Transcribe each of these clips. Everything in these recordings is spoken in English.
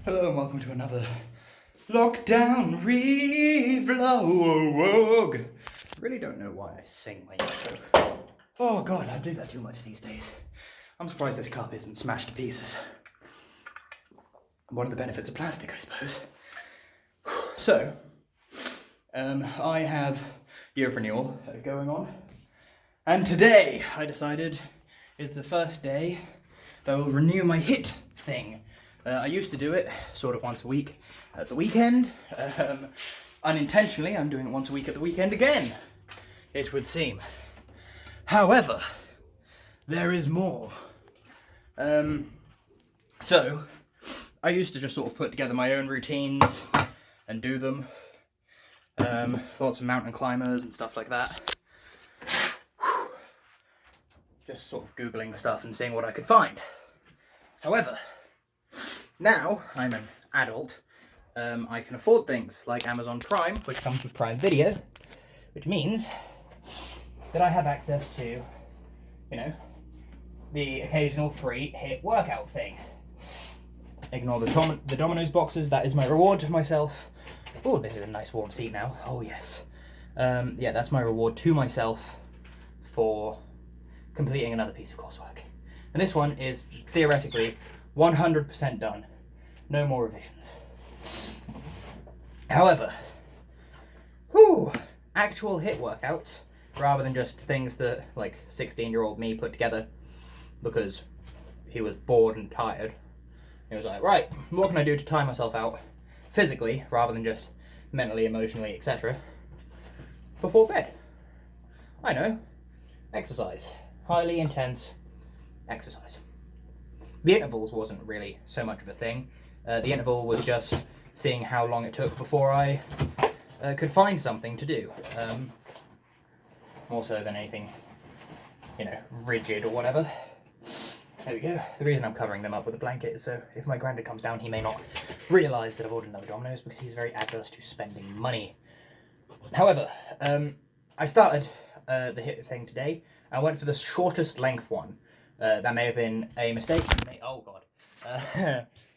Hello and welcome to another lockdown ReeVlog. I really don't know why I sing my intro. Oh god, I do that too much these days. I'm surprised this cup isn't smashed to pieces. One of the benefits of plastic, I suppose. So, I have year of renewal going on. And today, I decided, is the first day that I will renew my hit thing. I used to do it sort of once a week at the weekend. Unintentionally, I'm doing it once a week at the weekend again, it would seem. However, there is more. So, I used to just sort of put together my own routines and do them. Lots of mountain climbers and stuff like that. Just sort of Googling the stuff and seeing what I could find. However, now I'm an adult, I can afford things like Amazon Prime, which comes with Prime Video, which means that I have access to, you know, the occasional free hit workout thing. Ignore the Domino's boxes, that is my reward to myself. Oh, this is a nice warm seat now. Oh yes. Yeah, that's my reward to myself for completing another piece of coursework. And this one is theoretically 100% done. No more revisions. However, actual hit workouts, rather than just things that like 16-year-old me put together because he was bored and tired. He was like, right, what can I do to tire myself out physically, rather than just mentally, emotionally, etc. before bed? I know, exercise. Highly intense exercise. The intervals wasn't really so much of a thing. The interval was just seeing how long it took before I could find something to do. More so than anything, you know, rigid or whatever. There we go. The reason I'm covering them up with a blanket is so if my granddad comes down, he may not realise that I've ordered another Domino's, because he's very adverse to spending money. However, I started the hit thing today. I went for the shortest length one. That may have been a mistake. Oh god.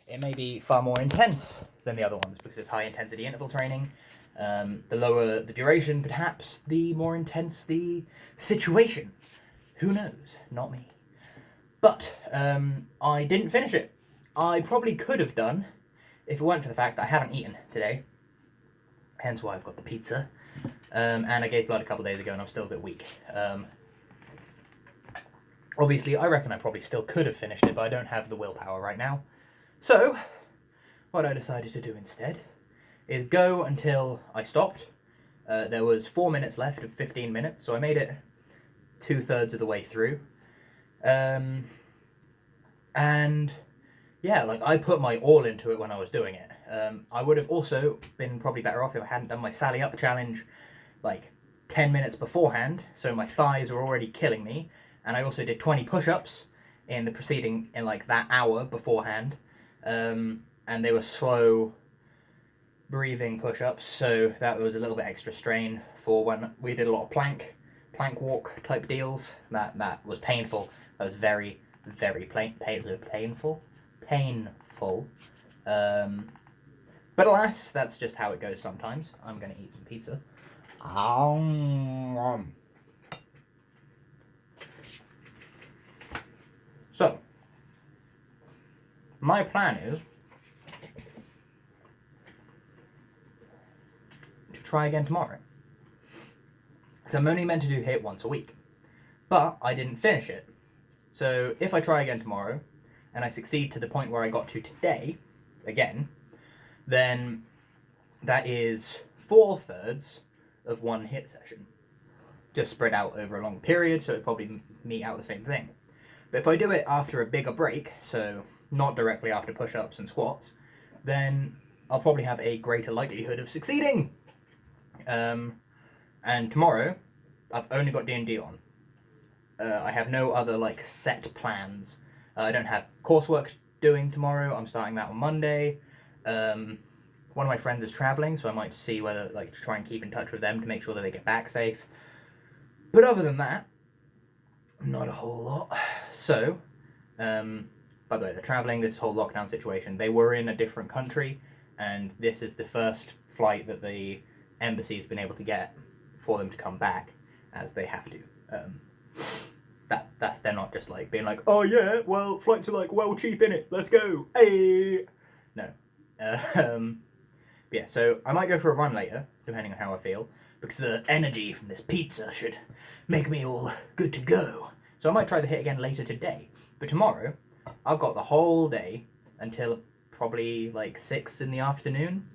It may be far more intense than the other ones because it's high intensity interval training. The lower the duration, perhaps, the more intense the situation. Who knows? Not me. But I didn't finish it. I probably could have done if it weren't for the fact that I haven't eaten today. Hence why I've got the pizza. And I gave blood a couple of days ago and I'm still a bit weak. Obviously, I reckon I probably still could have finished it, but I don't have the willpower right now. So, what I decided to do instead is go until I stopped. There was 4 minutes left of 15 minutes, so I made it 2/3 of the way through. And yeah, like I put my all into it when I was doing it. I would have also been probably better off if I hadn't done my Sally Up challenge like 10 minutes beforehand, so my thighs were already killing me. And I also did 20 push-ups in the preceding, in like that hour beforehand. And they were slow breathing push-ups, so that was a little bit extra strain for when we did a lot of plank walk type deals. That was painful. That was very, very painful. But alas, that's just how it goes sometimes. I'm going to eat some pizza. So, my plan is to try again tomorrow. Because I'm only meant to do HIIT once a week. But I didn't finish it. So if I try again tomorrow, and I succeed to the point where I got to today, again, then that is 4/3 of one HIIT session. Just spread out over a long period, so it'd probably meet out the same thing. But if I do it after a bigger break, so not directly after push-ups and squats, then I'll probably have a greater likelihood of succeeding. And tomorrow, I've only got D&D on. I have no other like set plans. I don't have coursework doing tomorrow. I'm starting that on Monday. One of my friends is travelling, so I might see whether like to try and keep in touch with them to make sure that they get back safe. But other than that, not a whole lot. So, by the way, they're travelling, this whole lockdown situation, they were in a different country, and this is the first flight that the embassy's been able to get for them to come back, as they have to. They're not just like being like, oh yeah, well, flights are like well cheap innit, let's go, hey! No. Yeah, so I might go for a run later, depending on how I feel, because the energy from this pizza should make me all good to go. So I might try the hit again later today. But tomorrow, I've got the whole day until probably like 6 in the afternoon.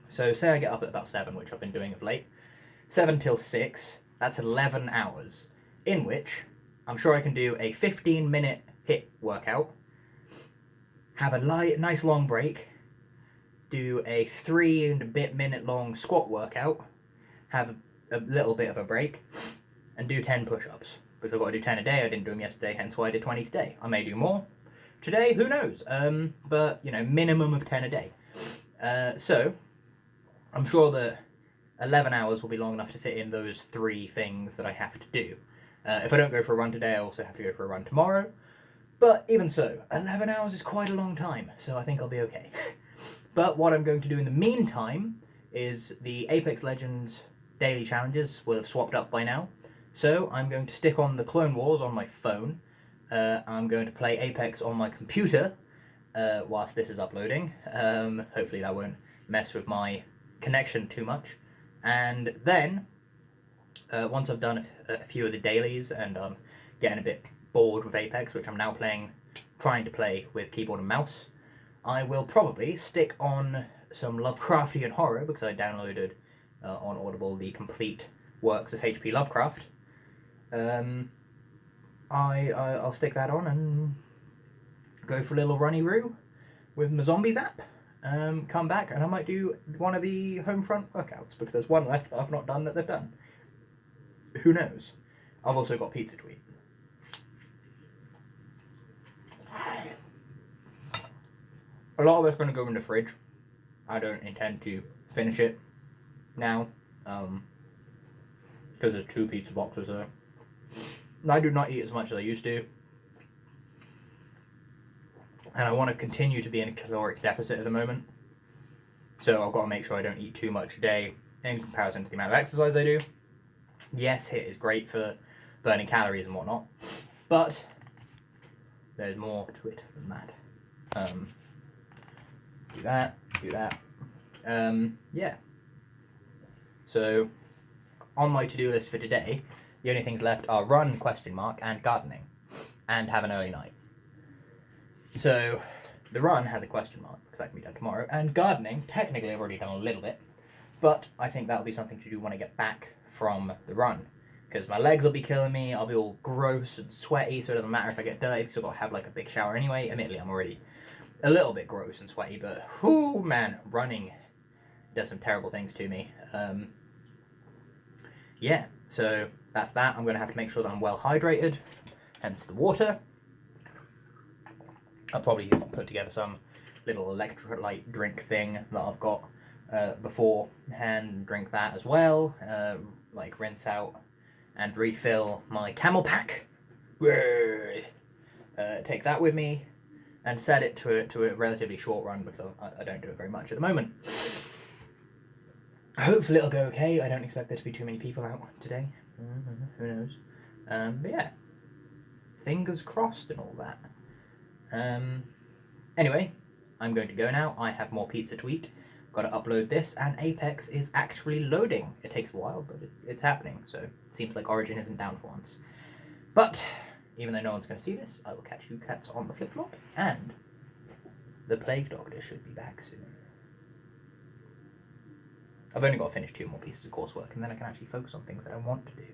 So say I get up at about 7, which I've been doing of late. 7 till 6, that's 11 hours, in which I'm sure I can do a 15-minute hit workout, have a nice long break, do a 3 and a bit minute long squat workout, have a little bit of a break, and do 10 push-ups. Because I've got to do 10 a day, I didn't do them yesterday, hence why I did 20 today. I may do more today, who knows? But, you know, minimum of 10 a day. So, I'm sure that 11 hours will be long enough to fit in those 3 things that I have to do. If I don't go for a run today, I also have to go for a run tomorrow. But even so, 11 hours is quite a long time, so I think I'll be okay. But what I'm going to do in the meantime is the Apex Legends daily challenges will have swapped up by now. So I'm going to stick on the Clone Wars on my phone. I'm going to play Apex on my computer whilst this is uploading. Hopefully that won't mess with my connection too much. And then, once I've done a few of the dailies and I'm getting a bit bored with Apex, which I'm now trying to play with keyboard and mouse, I will probably stick on some Lovecraftian horror, because I downloaded on Audible the complete works of H.P. Lovecraft. I'll stick that on and go for a little runny-roo with my Zombies app. Come back and I might do one of the Homefront workouts, because there's one left that I've not done that they've done. Who knows? I've also got pizza to eat. A lot of it's going to go in the fridge. I don't intend to finish it now, because there's 2 pizza boxes there. And I do not eat as much as I used to. And I want to continue to be in a caloric deficit at the moment. So I've got to make sure I don't eat too much a day in comparison to the amount of exercise I do. Yes, HIIT is great for burning calories and whatnot, but there's more to it than that. Do that, do that. Yeah. So, on my to-do list for today, the only things left are run, ? And gardening. And have an early night. So, the run has a question mark, because that can be done tomorrow. And gardening, technically I've already done a little bit. But I think that'll be something to do when I get back from the run. Because my legs will be killing me, I'll be all gross and sweaty, so it doesn't matter if I get dirty, because I've got to have like a big shower anyway. Admittedly, I'm already a little bit gross and sweaty, but whoo man, running does some terrible things to me. Yeah, so that's that. I'm going to have to make sure that I'm well hydrated, hence the water. I'll probably put together some little electrolyte drink thing that I've got beforehand, drink that as well, like rinse out and refill my camel pack, take that with me, and set it to a relatively short run, because I don't do it very much at the moment. Hopefully it'll go okay. I don't expect there to be too many people out today. Who knows? But yeah, fingers crossed and all that. Anyway, I'm going to go now. I have more pizza to eat. Got to upload this, and Apex is actually loading. It takes a while, but it's happening, so it seems like Origin isn't down for once. But even though no one's going to see this, I will catch you cats on the flip-flop, and the Plague Doctor should be back soon. I've only got to finish 2 more pieces of coursework, and then I can actually focus on things that I want to do.